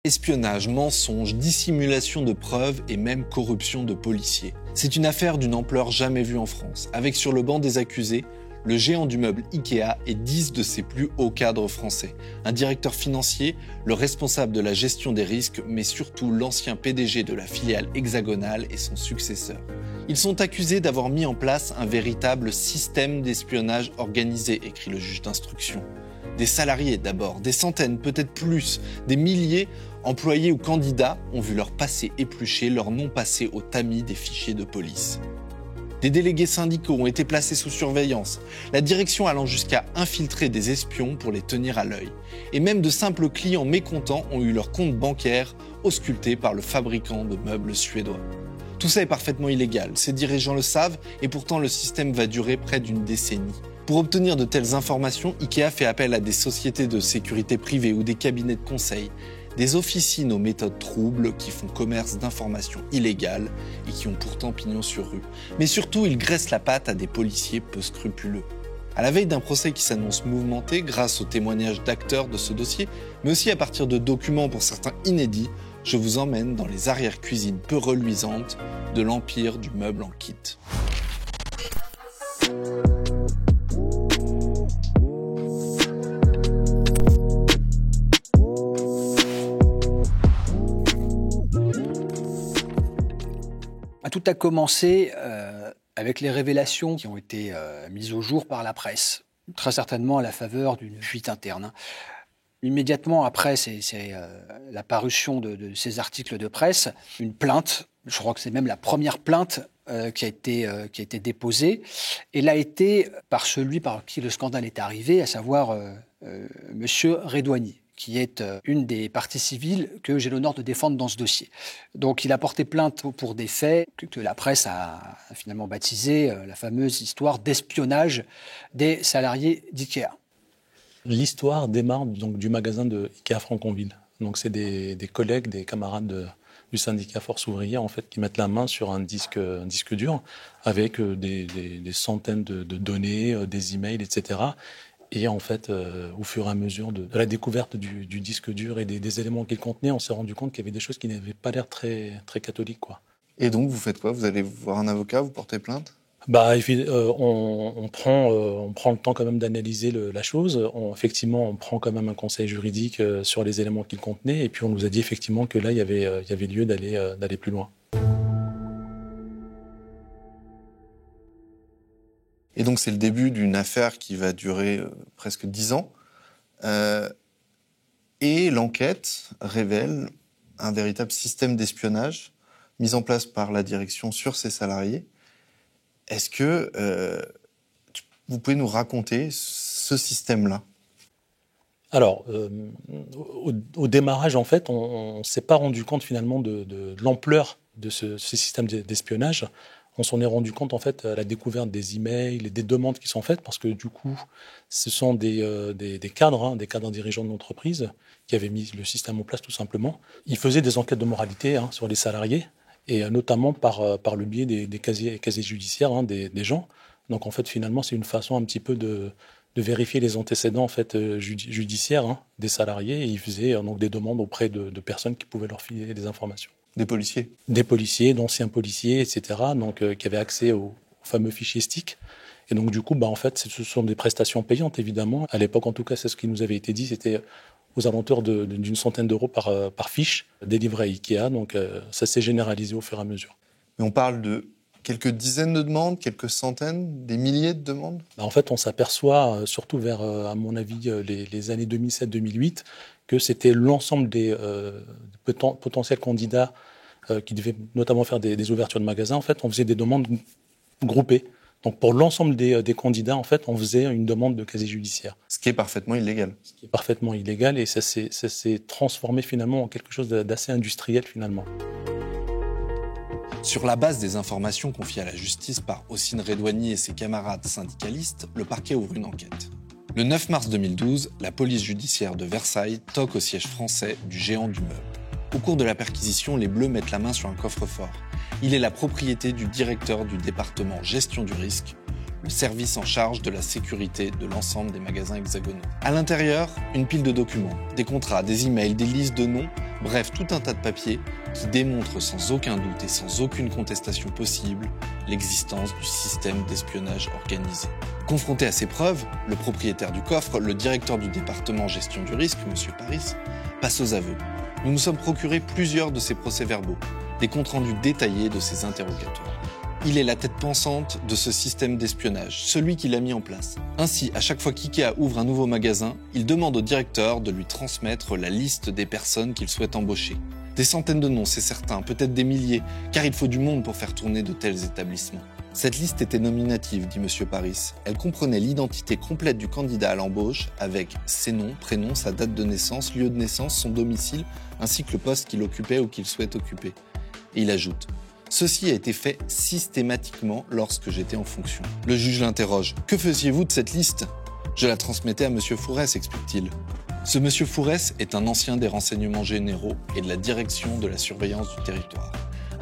Espionnage, mensonge, dissimulation de preuves et même corruption de policiers. C'est une affaire d'une ampleur jamais vue en France, avec sur le banc des accusés le géant du meuble Ikea et 10 de ses plus hauts cadres français. Un directeur financier, le responsable de la gestion des risques, mais surtout l'ancien PDG de la filiale hexagonale et son successeur. Ils sont accusés d'avoir mis en place un véritable système d'espionnage organisé, écrit le juge d'instruction. Des salariés d'abord, des centaines, peut-être plus, des milliers, employés ou candidats, ont vu leur passé épluché, leur nom passé au tamis des fichiers de police. Des délégués syndicaux ont été placés sous surveillance, la direction allant jusqu'à infiltrer des espions pour les tenir à l'œil. Et même de simples clients mécontents ont eu leur compte bancaire ausculté par le fabricant de meubles suédois. Tout ça est parfaitement illégal, ces dirigeants le savent, et pourtant le système va durer près d'une décennie. Pour obtenir de telles informations, Ikea fait appel à des sociétés de sécurité privées ou des cabinets de conseil, des officines aux méthodes troubles qui font commerce d'informations illégales et qui ont pourtant pignon sur rue. Mais surtout, ils graissent la patte à des policiers peu scrupuleux. À la veille d'un procès qui s'annonce mouvementé grâce aux témoignages d'acteurs de ce dossier, mais aussi à partir de documents pour certains inédits, je vous emmène dans les arrière-cuisines peu reluisantes de l'empire du meuble en kit. Tout a commencé avec les révélations qui ont été mises au jour par la presse, très certainement à la faveur d'une fuite interne. Immédiatement après la parution de ces articles de presse, une plainte, je crois que c'est même la première plainte qui a été déposée, et l'a été par celui par qui le scandale est arrivé, à savoir Monsieur Redouani, qui est une des parties civiles que j'ai l'honneur de défendre dans ce dossier. Donc il a porté plainte pour des faits que la presse a finalement baptisé la fameuse histoire d'espionnage des salariés d'IKEA. L'histoire démarre donc du magasin de IKEA Franconville. Donc c'est des collègues, des camarades du syndicat Force Ouvrière en fait, qui mettent la main sur un disque dur avec des centaines de données, des emails, etc. Et en fait, au fur et à mesure de la découverte du disque dur et des éléments qu'il contenait, on s'est rendu compte qu'il y avait des choses qui n'avaient pas l'air très, très catholiques, quoi. Et donc, vous faites quoi ? Vous allez voir un avocat, vous portez plainte ? On prend le temps quand même d'analyser la chose. Effectivement, on prend quand même un conseil juridique sur les éléments qu'il contenait. Et puis, on nous a dit effectivement que là, il y avait lieu d'aller plus loin. Et donc, c'est le début d'une affaire qui va durer presque 10 ans. Et l'enquête révèle un véritable système d'espionnage mis en place par la direction sur ses salariés. Est-ce que vous pouvez nous raconter ce système-là ? Alors, au démarrage, en fait, on ne s'est pas rendu compte finalement de l'ampleur de ce système d'espionnage. On s'en est rendu compte en fait à la découverte des emails et des demandes qui sont faites parce que du coup, ce sont des cadres, des cadres dirigeants de l'entreprise qui avaient mis le système en place tout simplement. Ils faisaient des enquêtes de moralité sur les salariés et notamment par le biais des casiers judiciaires des gens. Donc en fait, finalement, c'est une façon un petit peu de vérifier les antécédents en fait judiciaires des salariés et ils faisaient donc des demandes auprès de personnes qui pouvaient leur filer des informations. Des policiers ? Des policiers, d'anciens policiers, etc. Donc, qui avaient accès au fameux fichier STIC. Et donc, du coup, en fait, ce sont des prestations payantes, évidemment. À l'époque, en tout cas, c'est ce qui nous avait été dit. C'était aux alentours d'une centaine d'euros par fiche délivrée à Ikea. Donc, ça s'est généralisé au fur et à mesure. Mais on parle de quelques dizaines de demandes, quelques centaines, des milliers de demandes ? En fait, on s'aperçoit, surtout vers, à mon avis, les années 2007-2008, que c'était l'ensemble des potentiels candidats qui devaient notamment faire des ouvertures de magasins. En fait, on faisait des demandes groupées. Donc, pour l'ensemble des candidats, en fait, on faisait une demande de casier judiciaire. Ce qui est parfaitement illégal. Ce qui est parfaitement illégal et ça s'est transformé finalement en quelque chose d'assez industriel finalement. Sur la base des informations confiées à la justice par Hossein Redouani et ses camarades syndicalistes, le parquet ouvre une enquête. Le 9 mars 2012, la police judiciaire de Versailles toque au siège français du géant du meuble. Au cours de la perquisition, les Bleus mettent la main sur un coffre-fort. Il est la propriété du directeur du département gestion du risque, le service en charge de la sécurité de l'ensemble des magasins hexagonaux. À l'intérieur, une pile de documents, des contrats, des emails, des listes de noms, bref, tout un tas de papiers qui démontrent sans aucun doute et sans aucune contestation possible l'existence du système d'espionnage organisé. Confronté à ces preuves, le propriétaire du coffre, le directeur du département gestion du risque, M. Paris, passe aux aveux. Nous nous sommes procurés plusieurs de ces procès-verbaux, des comptes rendus détaillés de ces interrogatoires. Il est la tête pensante de ce système d'espionnage, celui qui l'a mis en place. Ainsi, à chaque fois qu'IKEA ouvre un nouveau magasin, il demande au directeur de lui transmettre la liste des personnes qu'il souhaite embaucher. Des centaines de noms, c'est certain, peut-être des milliers, car il faut du monde pour faire tourner de tels établissements. Cette liste était nominative, dit M. Paris. Elle comprenait l'identité complète du candidat à l'embauche, avec ses noms, prénoms, sa date de naissance, lieu de naissance, son domicile, ainsi que le poste qu'il occupait ou qu'il souhaite occuper. Et il ajoute « Ceci a été fait systématiquement lorsque j'étais en fonction. » Le juge l'interroge. « Que faisiez-vous de cette liste ?»« Je la transmettais à M. Fourès, explique-t-il. Ce M. Fourès est un ancien des renseignements généraux et de la direction de la surveillance du territoire.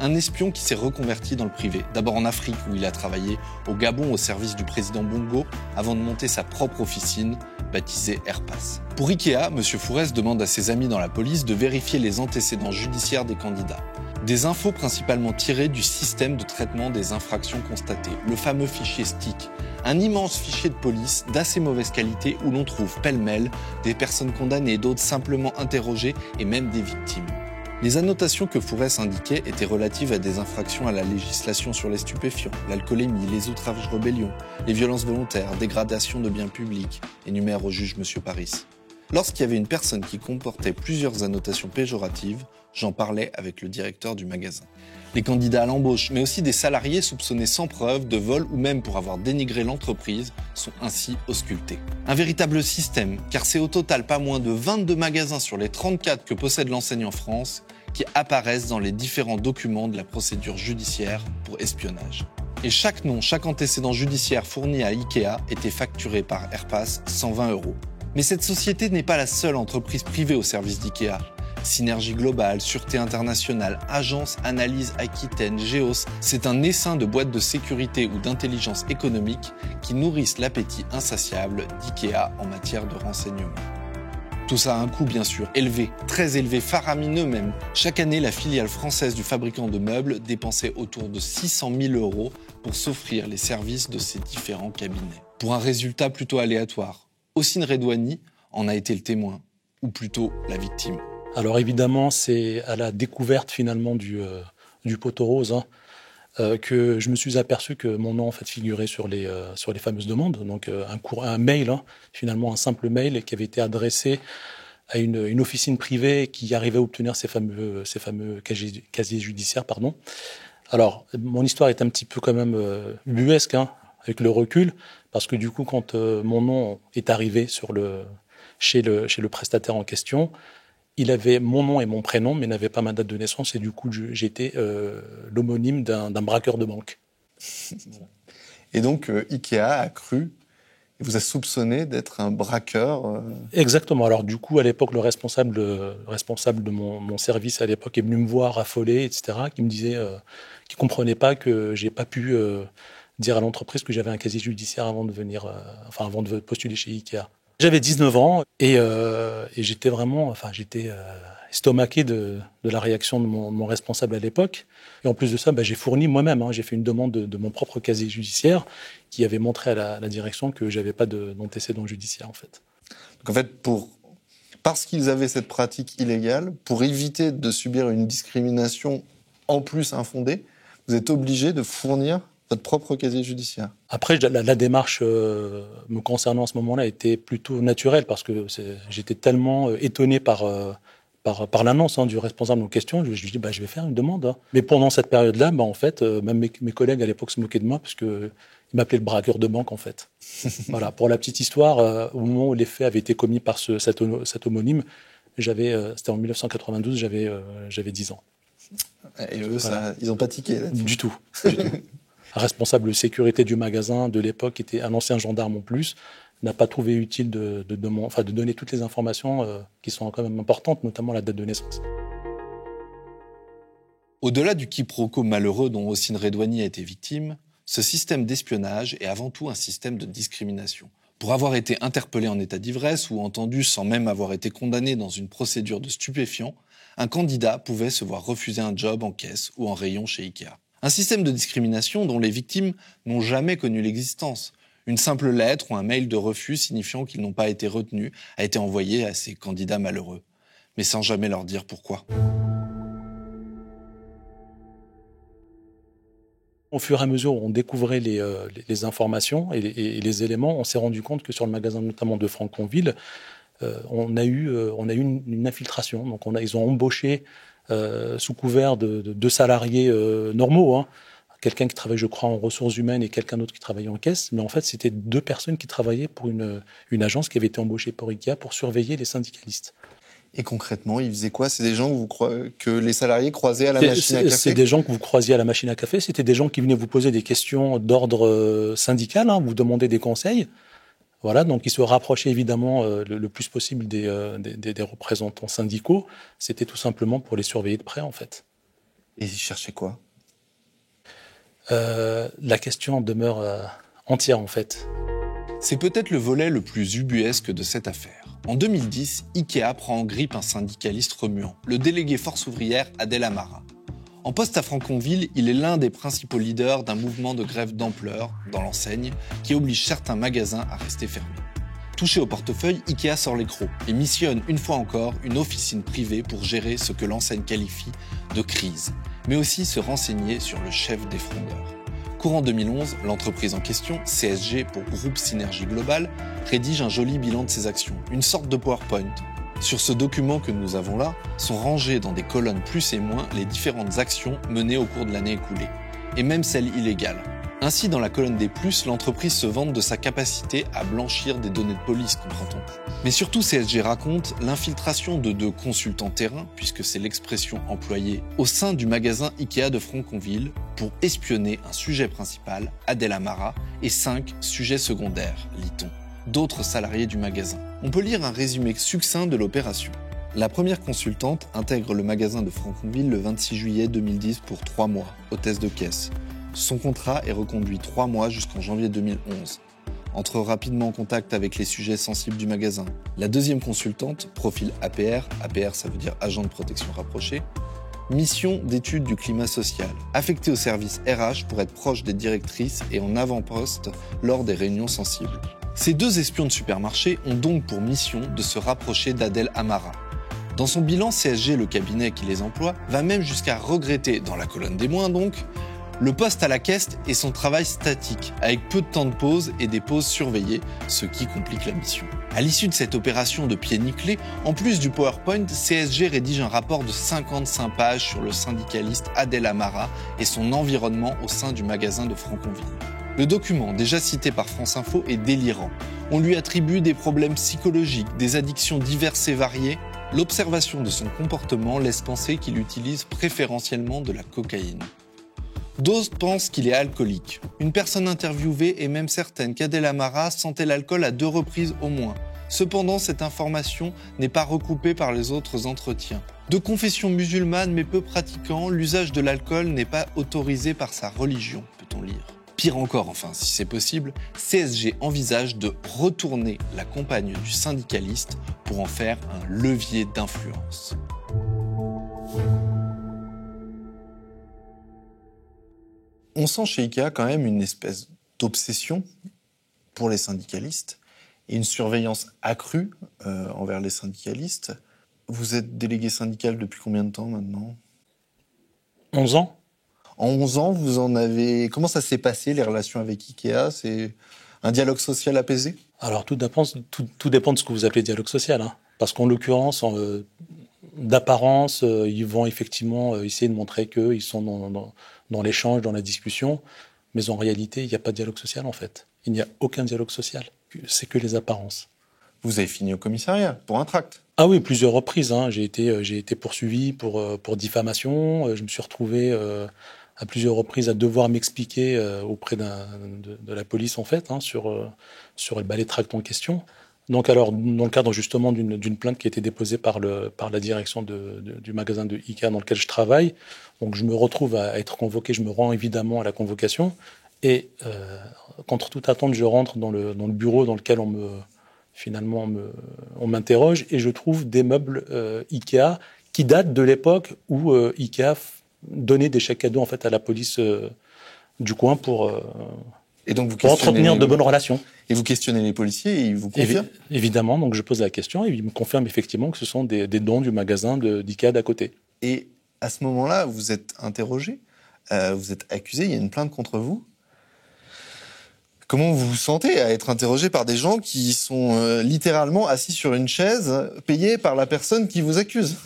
Un espion qui s'est reconverti dans le privé, d'abord en Afrique où il a travaillé, au Gabon au service du président Bongo, avant de monter sa propre officine, baptisée Airpass. Pour IKEA, M. Fourès demande à ses amis dans la police de vérifier les antécédents judiciaires des candidats. Des infos principalement tirées du système de traitement des infractions constatées, le fameux fichier STIC, un immense fichier de police d'assez mauvaise qualité où l'on trouve pêle-mêle des personnes condamnées, d'autres simplement interrogées et même des victimes. Les annotations que Fourès indiquait étaient relatives à des infractions à la législation sur les stupéfiants, l'alcoolémie, les outrages-rébellions, les violences volontaires, dégradation de biens publics, énumère au juge M. Paris. Lorsqu'il y avait une personne qui comportait plusieurs annotations péjoratives, j'en parlais avec le directeur du magasin. Les candidats à l'embauche, mais aussi des salariés soupçonnés sans preuve de vol ou même pour avoir dénigré l'entreprise, sont ainsi auscultés. Un véritable système, car c'est au total pas moins de 22 magasins sur les 34 que possède l'enseigne en France qui apparaissent dans les différents documents de la procédure judiciaire pour espionnage. Et chaque nom, chaque antécédent judiciaire fourni à IKEA était facturé par Airpass 120 €. Mais cette société n'est pas la seule entreprise privée au service d'IKEA. Synergie Globale, Sûreté Internationale, Agence Analyse Aquitaine, Géos, c'est un essaim de boîtes de sécurité ou d'intelligence économique qui nourrissent l'appétit insatiable d'IKEA en matière de renseignement. Tout ça a un coût bien sûr, élevé, très élevé, faramineux même. Chaque année, la filiale française du fabricant de meubles dépensait autour de 600 000 € pour s'offrir les services de ces différents cabinets. Pour un résultat plutôt aléatoire. Hossein Redouani en a été le témoin, ou plutôt la victime. Alors évidemment, c'est à la découverte finalement du poteau rose que je me suis aperçu que mon nom en fait figurait sur les fameuses demandes. Donc un mail, finalement un simple mail qui avait été adressé à une officine privée qui arrivait à obtenir ces fameux casiers judiciaires, pardon. Alors mon histoire est un petit peu quand même ubuesque avec le recul, parce que du coup quand mon nom est arrivé chez le prestataire en question, il avait mon nom et mon prénom, mais n'avait pas ma date de naissance. Et du coup, j'étais l'homonyme d'un braqueur de banque. Et donc, IKEA a cru, et vous a soupçonné d'être un braqueur Exactement. Alors du coup, à l'époque, le responsable de mon service à l'époque est venu me voir affolé, etc., qui me disait qu'il ne comprenait pas que j'ai pas pu dire à l'entreprise que j'avais un casier judiciaire avant de postuler chez IKEA. J'avais 19 ans et j'étais vraiment, j'étais estomaqué de la réaction de mon responsable à l'époque. Et en plus de ça, j'ai fourni moi-même, j'ai fait une demande de mon propre casier judiciaire qui avait montré à la direction que j'avais pas d'antécédent judiciaire en fait. Donc en fait, parce qu'ils avaient cette pratique illégale, pour éviter de subir une discrimination en plus infondée, vous êtes obligé de fournir votre propre casier judiciaire. Après, la démarche me concernant à ce moment-là était plutôt naturelle parce que j'étais tellement étonné par l'annonce du responsable en question. Je me suis dit, je vais faire une demande. Mais pendant cette période-là, en fait, même mes collègues à l'époque se moquaient de moi parce qu'ils m'appelaient le braqueur de banque, en fait. Voilà. Pour la petite histoire, au moment où les faits avaient été commis par cet homonyme, c'était en 1992, j'avais 10 ans. Et eux, voilà. Ils n'ont pas tiqué là-dessus. Du tout. Un responsable de sécurité du magasin de l'époque, qui était un ancien gendarme en plus, n'a pas trouvé utile de donner toutes les informations qui sont quand même importantes, notamment la date de naissance. Au-delà du quiproquo malheureux dont Hossein Redouani a été victime, ce système d'espionnage est avant tout un système de discrimination. Pour avoir été interpellé en état d'ivresse ou entendu sans même avoir été condamné dans une procédure de stupéfiants, un candidat pouvait se voir refuser un job en caisse ou en rayon chez Ikea. Un système de discrimination dont les victimes n'ont jamais connu l'existence. Une simple lettre ou un mail de refus signifiant qu'ils n'ont pas été retenus a été envoyé à ces candidats malheureux, mais sans jamais leur dire pourquoi. Au fur et à mesure où on découvrait les informations et les éléments, on s'est rendu compte que sur le magasin notamment de Franconville, on a eu une infiltration. Donc ils ont embauché sous couvert de deux salariés normaux, hein, quelqu'un qui travaille, je crois, en ressources humaines et quelqu'un d'autre qui travaillait en caisse. Mais en fait, c'était deux personnes qui travaillaient pour une agence qui avait été embauchée par Ikea pour surveiller les syndicalistes. Et concrètement, ils faisaient quoi? C'est des gens que les salariés croisaient à la machine à café? C'est des gens que vous croisiez à la machine à café. C'était des gens qui venaient vous poser des questions d'ordre syndical, hein, vous demander des conseils. Voilà, donc ils se rapprochaient évidemment le plus possible des représentants syndicaux. C'était tout simplement pour les surveiller de près, en fait. Et ils cherchaient quoi? La question demeure entière, en fait. C'est peut-être le volet le plus ubuesque de cette affaire. En 2010, Ikea prend en grippe un syndicaliste remuant, le délégué force ouvrière Adel Amara. En poste à Franconville, il est l'un des principaux leaders d'un mouvement de grève d'ampleur dans l'enseigne qui oblige certains magasins à rester fermés. Touché au portefeuille, Ikea sort les crocs et missionne une fois encore une officine privée pour gérer ce que l'enseigne qualifie de crise, mais aussi se renseigner sur le chef des frondeurs. Courant 2011, l'entreprise en question, CSG pour Groupe Synergie Globale, rédige un joli bilan de ses actions, une sorte de PowerPoint. Sur ce document que nous avons là, sont rangées dans des colonnes plus et moins les différentes actions menées au cours de l'année écoulée, et même celles illégales. Ainsi, dans la colonne des plus, l'entreprise se vante de sa capacité à blanchir des données de police, comprend-on. Mais surtout, CSG raconte l'infiltration de 2 consultants terrain, puisque c'est l'expression employée, au sein du magasin Ikea de Franconville pour espionner un sujet principal, Adel Amara, et 5 sujets secondaires, lit-on, d'autres salariés du magasin. On peut lire un résumé succinct de l'opération. La première consultante intègre le magasin de Franconville le 26 juillet 2010 pour 3 mois, hôtesse de caisse. Son contrat est reconduit 3 mois jusqu'en janvier 2011. Entre rapidement en contact avec les sujets sensibles du magasin. La deuxième consultante, profil APR, APR ça veut dire agent de protection rapproché, mission d'étude du climat social, affectée au service RH pour être proche des directrices et en avant-poste lors des réunions sensibles. Ces 2 espions de supermarché ont donc pour mission de se rapprocher d'Adel Amara. Dans son bilan, CSG, le cabinet qui les emploie, va même jusqu'à regretter, dans la colonne des moins donc, le poste à la caisse et son travail statique, avec peu de temps de pause et des pauses surveillées, ce qui complique la mission. À l'issue de cette opération de pied nickelé, en plus du PowerPoint, CSG rédige un rapport de 55 pages sur le syndicaliste Adel Amara et son environnement au sein du magasin de Franconville. Le document, déjà cité par France Info, est délirant. On lui attribue des problèmes psychologiques, des addictions diverses et variées. L'observation de son comportement laisse penser qu'il utilise préférentiellement de la cocaïne. D'autres pensent qu'il est alcoolique. Une personne interviewée est même certaine qu'Adel Amara sentait l'alcool à 2 reprises au moins. Cependant, cette information n'est pas recoupée par les autres entretiens. De confession musulmane mais peu pratiquant, l'usage de l'alcool n'est pas autorisé par sa religion, peut-on lire. Pire encore, enfin, si c'est possible, CSG envisage de retourner la compagne du syndicaliste pour en faire un levier d'influence. On sent chez Ikea quand même une espèce d'obsession pour les syndicalistes et une surveillance accrue envers les syndicalistes. Vous êtes délégué syndical depuis combien de temps maintenant? 11 ans. En 11 ans, vous en avez... Comment ça s'est passé, les relations avec Ikea? C'est un dialogue social apaisé? Alors, tout dépend de ce que vous appelez dialogue social, hein. Parce qu'en l'occurrence, d'apparence, ils vont effectivement essayer de montrer qu'ils sont dans l'échange, dans la discussion, mais en réalité, il n'y a pas de dialogue social, en fait. Il n'y a aucun dialogue social. C'est que les apparences. Vous avez fini au commissariat pour un tract? Ah oui, plusieurs reprises, hein. J'ai été poursuivi pour diffamation. Je me suis retrouvé à plusieurs reprises à devoir m'expliquer auprès de la police, en fait, hein, sur les tracts en question. Donc alors, dans le cadre justement d'une plainte qui a été déposée par la direction du magasin de Ikea dans lequel je travaille, donc je me retrouve à être convoqué, je me rends évidemment à la convocation, Et contre toute attente, je rentre dans le bureau dans lequel on m'interroge et je trouve des meubles Ikea qui datent de l'époque où Ikea donnait des chèques cadeaux en fait à la police du coin pour entretenir de bonnes relations. Et vous questionnez les policiers et ils vous confirment ? Évidemment, donc je pose la question et ils me confirment effectivement que ce sont des dons du magasin d'Ikea d'à côté. Et à ce moment-là, vous êtes interrogé, vous êtes accusé, il y a une plainte contre vous. Comment vous vous sentez à être interrogé par des gens qui sont littéralement assis sur une chaise, payés par la personne qui vous accuse ?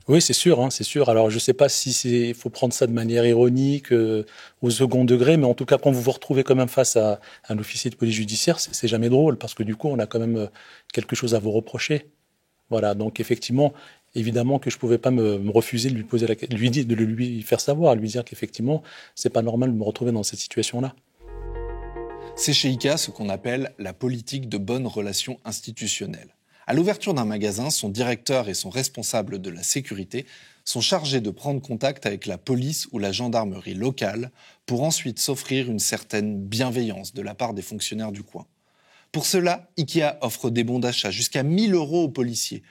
Oui, c'est sûr, hein, c'est sûr. Alors, je ne sais pas si faut prendre ça de manière ironique, au second degré, mais en tout cas, quand vous vous retrouvez quand même face à un officier de police judiciaire, c'est jamais drôle, parce que du coup, on a quand même quelque chose à vous reprocher. Voilà, donc effectivement, évidemment que je ne pouvais pas me refuser de lui poser de lui faire savoir, de lui dire qu'effectivement, c'est pas normal de me retrouver dans cette situation-là. C'est chez Ikea ce qu'on appelle la politique de bonnes relations institutionnelles. À l'ouverture d'un magasin, son directeur et son responsable de la sécurité sont chargés de prendre contact avec la police ou la gendarmerie locale pour ensuite s'offrir une certaine bienveillance de la part des fonctionnaires du coin. Pour cela, Ikea offre des bons d'achat jusqu'à 1 000 € aux policiers.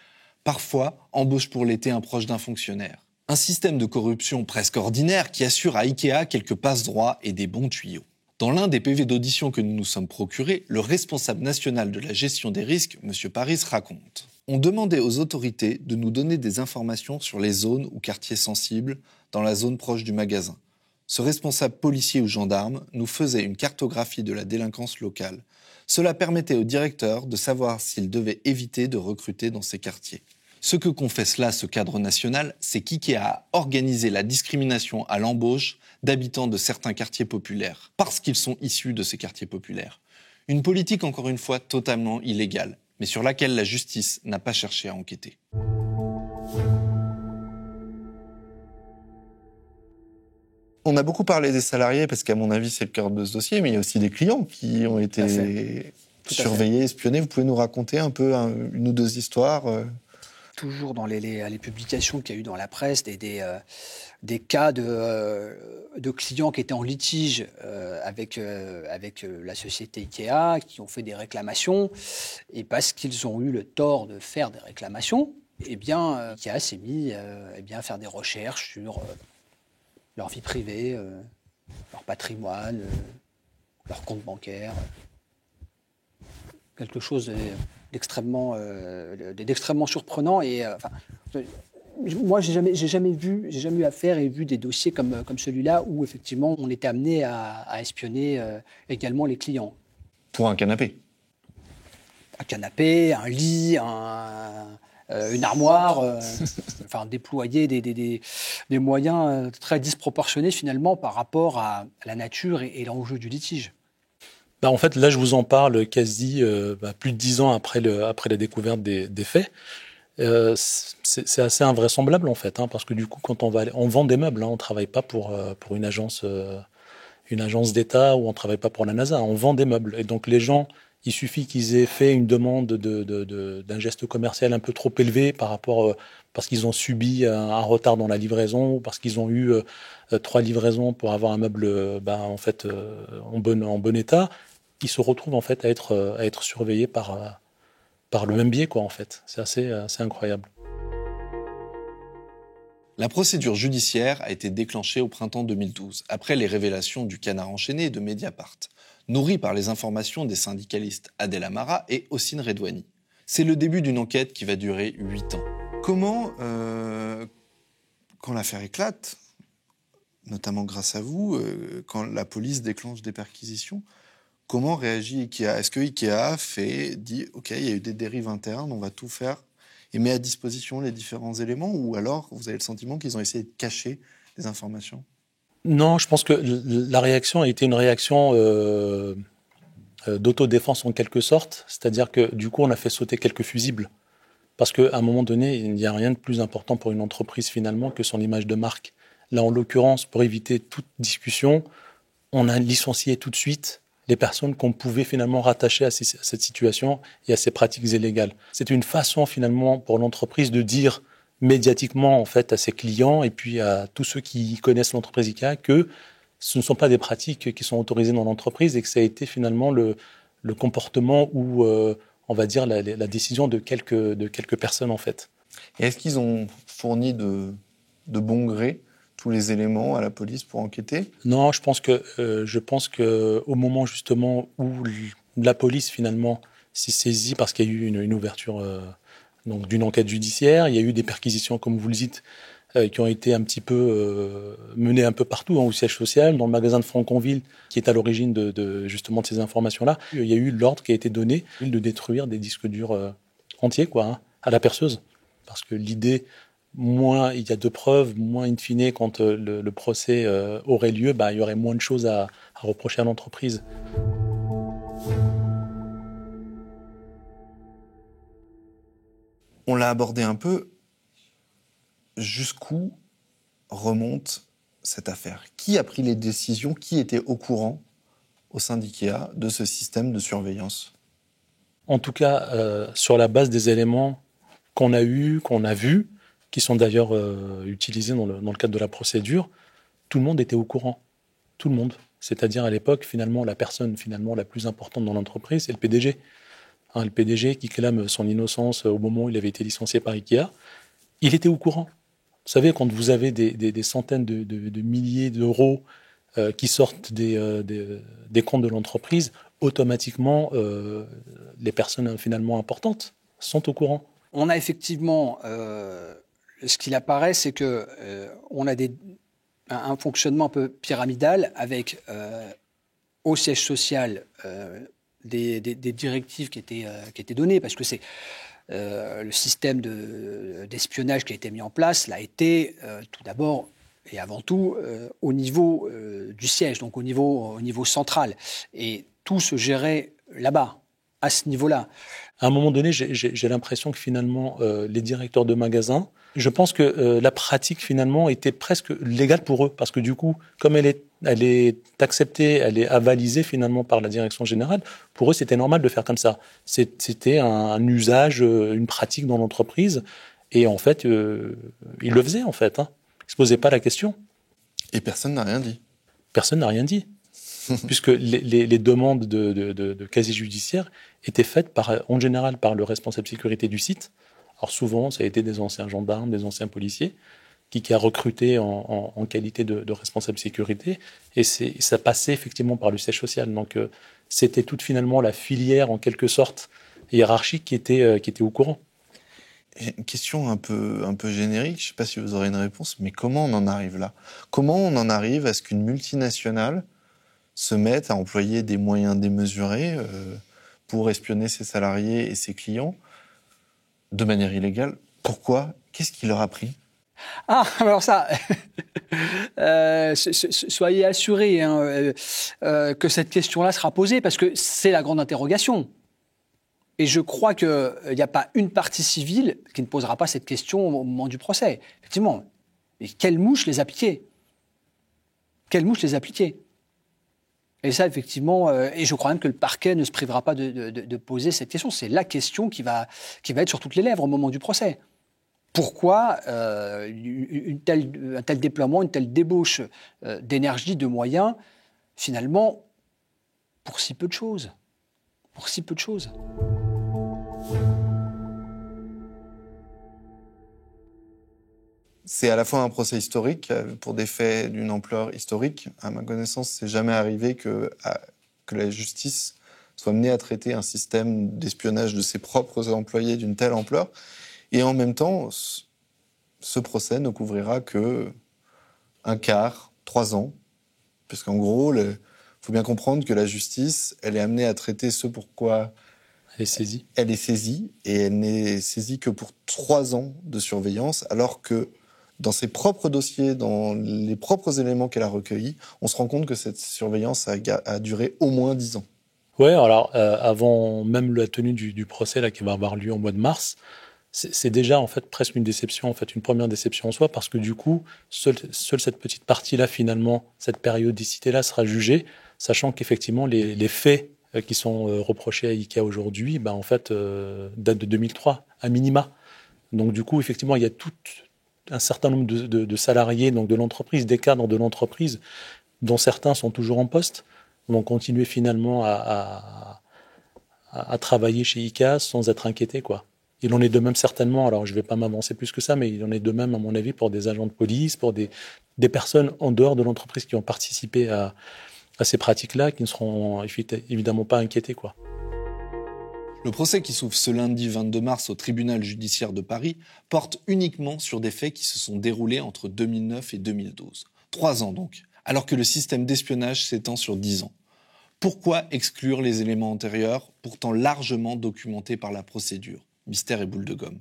Parfois, embauche pour l'été un proche d'un fonctionnaire. Un système de corruption presque ordinaire qui assure à Ikea quelques passe-droits et des bons tuyaux. Dans l'un des PV d'audition que nous nous sommes procurés, le responsable national de la gestion des risques, M. Paris, raconte. On demandait aux autorités de nous donner des informations sur les zones ou quartiers sensibles dans la zone proche du magasin. Ce responsable policier ou gendarme nous faisait une cartographie de la délinquance locale. Cela permettait au directeur de savoir s'il devait éviter de recruter dans ces quartiers. Ce que confesse là ce cadre national, c'est qu'IKEA a organisé la discrimination à l'embauche d'habitants de certains quartiers populaires, parce qu'ils sont issus de ces quartiers populaires. Une politique encore une fois totalement illégale, mais sur laquelle la justice n'a pas cherché à enquêter. On a beaucoup parlé des salariés, parce qu'à mon avis c'est le cœur de ce dossier, mais il y a aussi des clients qui ont été surveillés, espionnés. Vous pouvez nous raconter un peu une ou deux histoires Toujours dans les publications qu'il y a eu dans la presse, des cas de clients qui étaient en litige avec la société Ikea, qui ont fait des réclamations, et parce qu'ils ont eu le tort de faire des réclamations, eh bien, Ikea s'est mis à faire des recherches sur leur vie privée, leur patrimoine, leur compte bancaire. Quelque chose d'extrêmement surprenant. Et moi, j'ai jamais eu affaire et vu des dossiers comme celui-là où effectivement on était amené à espionner également les clients. Pour un canapé. Un canapé, un lit, une armoire, déployer des moyens très disproportionnés finalement par rapport à la nature et l'enjeu du litige. En fait, là, je vous en parle quasi plus de 10 ans après la découverte des faits. C'est assez invraisemblable, en fait, parce que du coup, quand on vend des meubles, on ne travaille pas pour une agence d'État ou on ne travaille pas pour la NASA, on vend des meubles. Et donc, les gens, il suffit qu'ils aient fait une demande d'un geste commercial un peu trop élevé parce qu'ils ont subi un retard dans la livraison ou parce qu'ils ont eu 3 livraisons pour avoir un meuble en bon état. Ils se retrouvent en fait à être surveillés par le même biais, quoi, en fait. C'est assez incroyable. La procédure judiciaire a été déclenchée au printemps 2012, après les révélations du Canard enchaîné et de Mediapart, nourries par les informations des syndicalistes Adel Amara et Hossein Redouani. C'est le début d'une enquête qui va durer 8 ans. Comment, quand l'affaire éclate, notamment grâce à vous, quand la police déclenche des perquisitions, comment réagit Ikea ? Est-ce que Ikea dit « Ok, il y a eu des dérives internes, on va tout faire » et met à disposition les différents éléments, ou alors vous avez le sentiment qu'ils ont essayé de cacher des informations ? Non, je pense que la réaction a été une réaction d'autodéfense en quelque sorte, c'est-à-dire que du coup on a fait sauter quelques fusibles. Parce qu'à un moment donné, il n'y a rien de plus important pour une entreprise finalement que son image de marque. Là, en l'occurrence, pour éviter toute discussion, on a licencié tout de suite les personnes qu'on pouvait finalement rattacher à cette situation et à ces pratiques illégales. C'est une façon finalement pour l'entreprise de dire médiatiquement en fait à ses clients et puis à tous ceux qui connaissent l'entreprise Ikea que ce ne sont pas des pratiques qui sont autorisées dans l'entreprise et que ça a été finalement le comportement ou, on va dire, la décision de quelques personnes, en fait. Et est-ce qu'ils ont fourni de bon gré tous les éléments à la police pour enquêter? Non, je pense que au moment justement où la police finalement s'est saisie parce qu'il y a eu une ouverture donc d'une enquête judiciaire, il y a eu des perquisitions, comme vous le dites, qui ont été un petit peu menées un peu partout, au siège social, dans le magasin de Franconville, qui est à l'origine justement de ces informations-là. Il y a eu l'ordre qui a été donné de détruire des disques durs entiers, à la perceuse. Parce que l'idée, moins il y a de preuves, moins in fine, quand le procès aurait lieu, il y aurait moins de choses à reprocher à l'entreprise. On l'a abordé un peu. Jusqu'où remonte cette affaire? Qui a pris les décisions? Qui était au courant au sein d'IKEA de ce système de surveillance? En tout cas, sur la base des éléments qu'on a vus, qui sont d'ailleurs utilisés dans le cadre de la procédure, tout le monde était au courant. Tout le monde. C'est-à-dire à l'époque, finalement, la personne la plus importante dans l'entreprise, c'est le PDG. Le PDG qui clame son innocence au moment où il avait été licencié par IKEA, il était au courant. Vous savez, quand vous avez des centaines de milliers d'euros qui sortent des comptes de l'entreprise, automatiquement, les personnes finalement importantes sont au courant. On a effectivement, ce qu'il apparaît, c'est que on a un fonctionnement un peu pyramidal avec au siège social des directives qui étaient données, parce que c'est le système d'espionnage qui a été mis en place l'a été tout d'abord et avant tout au niveau du siège, donc au niveau central. Et tout se gérait là-bas, à ce niveau-là. À un moment donné, j'ai l'impression que finalement, les directeurs de magasins, je pense que la pratique finalement était presque légale pour eux, parce que du coup, comme elle est acceptée, elle est avalisée finalement par la direction générale, pour eux c'était normal de faire comme ça. C'était un usage, une pratique dans l'entreprise, et en fait, ils le faisaient en fait. Ils se posaient pas la question. Et personne n'a rien dit. Personne n'a rien dit. Puisque les demandes de casier judiciaire étaient faites en général par le responsable sécurité du site. Alors souvent, ça a été des anciens gendarmes, des anciens policiers, qui a recruté en qualité de responsable sécurité. Et ça passait effectivement par le siège social. Donc c'était toute finalement la filière, en quelque sorte, hiérarchique qui était au courant. Une question un peu générique, je ne sais pas si vous aurez une réponse, mais comment on en arrive là? Comment on en arrive à ce qu'une multinationale se mette à employer des moyens démesurés pour espionner ses salariés et ses clients de manière illégale? Pourquoi? Qu'est-ce qui leur a pris? Alors ça, soyez assurés que cette question-là sera posée, parce que c'est la grande interrogation. Et je crois qu'il n'y a pas une partie civile qui ne posera pas cette question au moment du procès. Effectivement. Et quelle mouche les a piqués? Quelle mouche les a piqués? Et ça, effectivement, et je crois même que le parquet ne se privera pas de poser cette question. C'est la question qui va être sur toutes les lèvres au moment du procès. Pourquoi un tel déploiement, une telle débauche d'énergie, de moyens, finalement, pour si peu de choses? Pour si peu de choses. C'est à la fois un procès historique pour des faits d'une ampleur historique. À ma connaissance, c'est jamais arrivé que la justice soit menée à traiter un système d'espionnage de ses propres employés d'une telle ampleur. Et en même temps, ce procès ne couvrira que un quart, 3 ans. Parce qu'en gros, faut bien comprendre que la justice, elle est amenée à traiter ce pourquoi elle est saisie. Elle est saisie, et elle n'est saisie que pour 3 ans de surveillance, alors que dans ses propres dossiers, dans les propres éléments qu'elle a recueillis, on se rend compte que cette surveillance a duré au moins 10 ans. Oui, alors avant même la tenue du procès là, qui va avoir lieu en mois de mars, c'est déjà en fait presque une déception, en fait une première déception en soi, parce que du coup, seule cette petite partie-là, finalement, cette périodicité-là sera jugée, sachant qu'effectivement les faits qui sont reprochés à IKEA aujourd'hui, en fait, datent de 2003, à minima. Donc du coup, effectivement, il y a un certain nombre de salariés, donc de l'entreprise, des cadres de l'entreprise, dont certains sont toujours en poste, vont continuer finalement à travailler chez IKEA sans être inquiétés, quoi. Il en est de même certainement, alors je ne vais pas m'avancer plus que ça, mais il en est de même, à mon avis, pour des agents de police, pour des personnes en dehors de l'entreprise qui ont participé à ces pratiques-là, qui ne seront évidemment pas inquiétées, quoi. Le procès qui s'ouvre ce lundi 22 mars au tribunal judiciaire de Paris porte uniquement sur des faits qui se sont déroulés entre 2009 et 2012. 3 ans donc, alors que le système d'espionnage s'étend sur 10 ans. Pourquoi exclure les éléments antérieurs, pourtant largement documentés par la procédure ? Mystère et boule de gomme.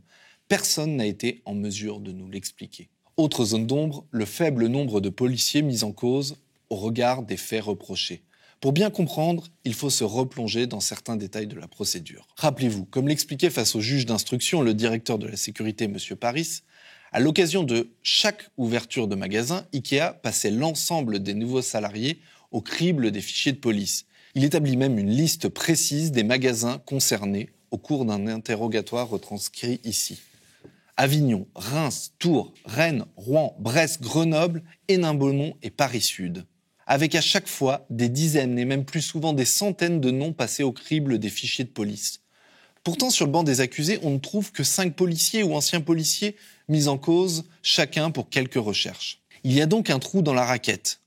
Personne n'a été en mesure de nous l'expliquer. Autre zone d'ombre, le faible nombre de policiers mis en cause au regard des faits reprochés. Pour bien comprendre, il faut se replonger dans certains détails de la procédure. Rappelez-vous, comme l'expliquait face au juge d'instruction le directeur de la sécurité, M. Paris, à l'occasion de chaque ouverture de magasin, IKEA passait l'ensemble des nouveaux salariés au crible des fichiers de police. Il établit même une liste précise des magasins concernés au cours d'un interrogatoire retranscrit ici. Avignon, Reims, Tours, Rennes, Rouen, Brest, Grenoble, Hénin-Beaumont et Paris-Sud. Avec à chaque fois des dizaines et même plus souvent des centaines de noms passés au crible des fichiers de police. Pourtant, sur le banc des accusés, on ne trouve que 5 policiers ou anciens policiers mis en cause, chacun pour quelques recherches. Il y a donc un trou dans la raquette.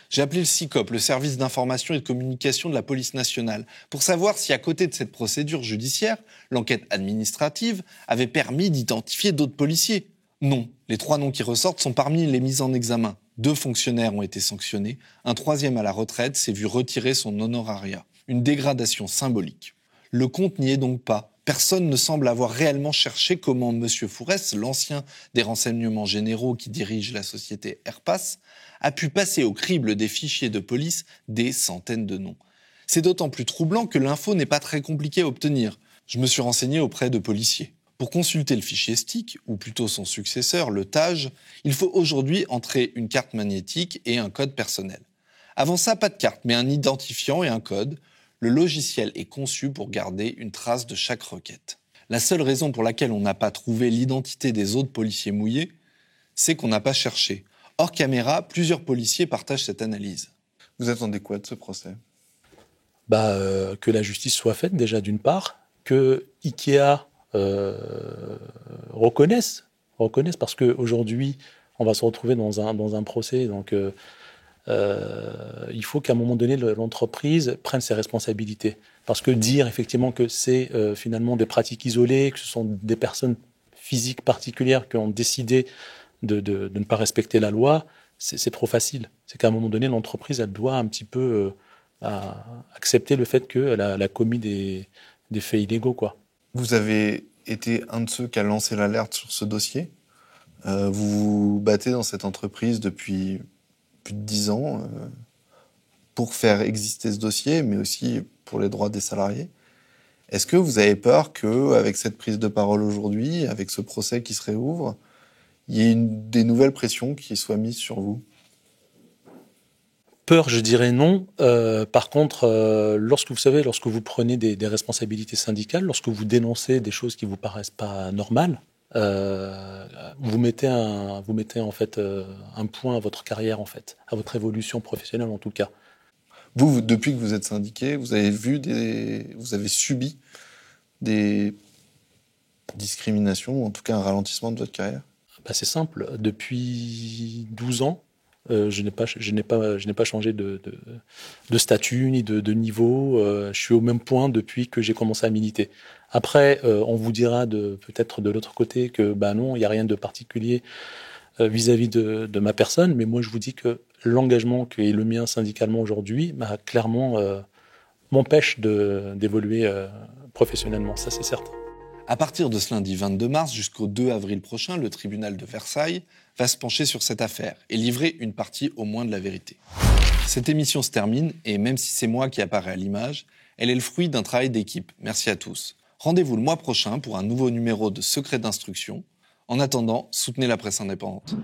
J'ai appelé le SICOP, le service d'information et de communication de la police nationale, pour savoir si à côté de cette procédure judiciaire, l'enquête administrative avait permis d'identifier d'autres policiers. Non, les 3 noms qui ressortent sont parmi les mis en examen. 2 fonctionnaires ont été sanctionnés, un 3e à la retraite s'est vu retirer son honorariat. Une dégradation symbolique. Le compte n'y est donc pas. Personne ne semble avoir réellement cherché comment M. Fourès, l'ancien des renseignements généraux qui dirige la société Airpass, a pu passer au crible des fichiers de police des centaines de noms. C'est d'autant plus troublant que l'info n'est pas très compliquée à obtenir. Je me suis renseigné auprès de policiers. Pour consulter le fichier STIC, ou plutôt son successeur, le TAG, il faut aujourd'hui entrer une carte magnétique et un code personnel. Avant ça, pas de carte, mais un identifiant et un code. Le logiciel est conçu pour garder une trace de chaque requête. La seule raison pour laquelle on n'a pas trouvé l'identité des autres policiers mouillés, c'est qu'on n'a pas cherché. Hors caméra, plusieurs policiers partagent cette analyse. Vous attendez quoi de ce procès ? Que la justice soit faite, déjà d'une part, que IKEA reconnaissent, parce qu'aujourd'hui, on va se retrouver dans un procès, donc il faut qu'à un moment donné, l'entreprise prenne ses responsabilités. Parce que dire effectivement que c'est finalement des pratiques isolées, que ce sont des personnes physiques particulières qui ont décidé de ne pas respecter la loi, c'est trop facile. C'est qu'à un moment donné, l'entreprise, elle doit un petit peu accepter le fait qu'elle a commis des faits illégaux, quoi. Vous avez été un de ceux qui a lancé l'alerte sur ce dossier. Vous vous battez dans cette entreprise depuis plus de 10 ans pour faire exister ce dossier, mais aussi pour les droits des salariés. Est-ce que vous avez peur qu'avec cette prise de parole aujourd'hui, avec ce procès qui se réouvre, il y ait des nouvelles pressions qui soient mises sur vous ? Peur, je dirais non. Par contre, lorsque vous prenez des responsabilités syndicales, lorsque vous dénoncez des choses qui vous paraissent pas normales, vous mettez en fait un point à votre carrière, en fait, à votre évolution professionnelle en tout cas. Vous, depuis que vous êtes syndiqué, vous avez subi des discriminations, ou en tout cas un ralentissement de votre carrière ? C'est simple. Depuis 12 ans, je n'ai pas changé de statut ni de niveau. Je suis au même point depuis que j'ai commencé à militer. Après, on vous dira peut-être de l'autre côté que non, il n'y a rien de particulier vis-à-vis de ma personne. Mais moi, je vous dis que l'engagement qui est le mien syndicalement aujourd'hui, clairement, m'empêche d'évoluer professionnellement. Ça, c'est certain. À partir de ce lundi 22 mars jusqu'au 2 avril prochain, le tribunal de Versailles va se pencher sur cette affaire et livrer une partie au moins de la vérité. Cette émission se termine et même si c'est moi qui apparaît à l'image, elle est le fruit d'un travail d'équipe. Merci à tous. Rendez-vous le mois prochain pour un nouveau numéro de Secret d'instruction. En attendant, soutenez la presse indépendante.